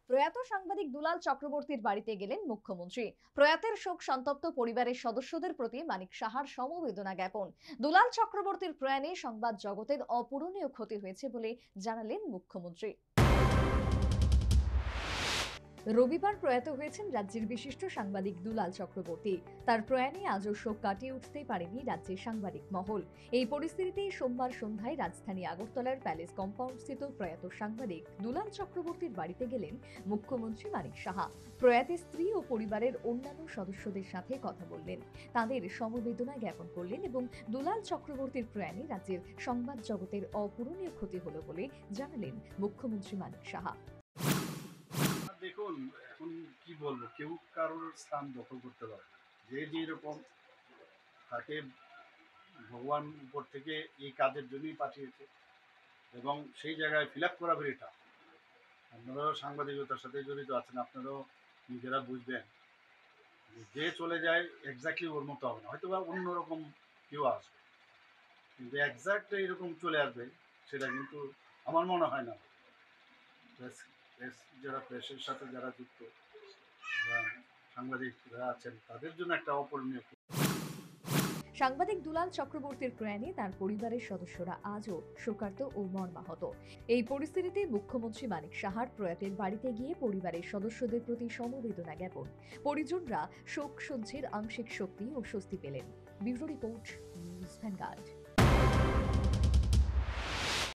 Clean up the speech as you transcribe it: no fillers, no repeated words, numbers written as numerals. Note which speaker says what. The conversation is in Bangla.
Speaker 1: প্রয়াত সাংবাদিক দুলাল চক্রবর্তীর বাড়িতে গেলেন মুখ্যমন্ত্রী। প্রয়াতের শোক সন্তপ্ত পরিবারের সদস্যদের প্রতি মানিক সাহার সমবেদনা জ্ঞাপন। দুলাল চক্রবর্তীর প্রয়াণে সংবাদ জগতের অপূরণীয় ক্ষতি হয়েছে বলে জানালেন মুখ্যমন্ত্রী। রবিবার প্রয়াত হয়েছেন রাজ্যের বিশিষ্ট সাংবাদিক দুলাল চক্রবর্তী। তার প্রয়াণে আজও শোক কাটিয়ে উঠতে পারেনি রাজ্যের সাংবাদিক মহল। এই পরিস্থিতিতেই সোমবার সন্ধ্যায় রাজধানী আগরতলার প্যালেস কম্পাউন্ড স্থিত প্রয়াত সাংবাদিক দুলাল চক্রবর্তীর বাড়িতে গেলেন মুখ্যমন্ত্রী মানিক সাহা। প্রয়াতের স্ত্রী ও পরিবারের অন্যান্য সদস্যদের সাথে কথা বললেন, তাদের সমবেদনা জ্ঞাপন করলেন এবং দুলাল চক্রবর্তীর প্রয়াণে রাজ্যের সংবাদ জগতের অপূরণীয় ক্ষতি হলো বলে জানালেন মুখ্যমন্ত্রী মানিক সাহা।
Speaker 2: দেখুন, এখন কি বলবো, কেউ কারোর স্থান দখল করতে পারে না। যে যেরকম তাকে ভগবান উপর থেকে এই কাজের জন্যই পাঠিয়েছে এবং সেই জায়গায় ফিল আপ করা ভেরি টাফ। আপনারাও সাংবাদিকতার সাথে জড়িত আছেন, আপনারাও নিজেরা বুঝবেন যে চলে যায় এক্স্যাক্টলি ওর মতো হবে না, হয়তো বা অন্যরকম কেউ আসবে, কিন্তু এক্স্যাক্ট এরকম চলে আসবে সেটা কিন্তু আমার মনে হয় না। প্রেস প্রেস যারা প্রেসের সাথে যারা যুক্ত বা সাংবাদিকরা আছেন তাদের জন্য একটা অপূরণীয়।
Speaker 1: সাংবাদিক দুলাল চক্রবর্তীর প্রয়াণে তার পরিবারের সদস্যরা আজও শোকার্ত ও মর্মাহত। এই পরিস্থিতিতে মুখ্যমন্ত্রী মানিক সাহার প্রয়াতের বাড়িতে গিয়ে পরিবারের সদস্যদের প্রতি সমবেদনা জ্ঞাপন। পরিজনরা শোক সহ্যের আংশিক শক্তি ও স্বস্তি পেলেন। Bureau report, news vanguard.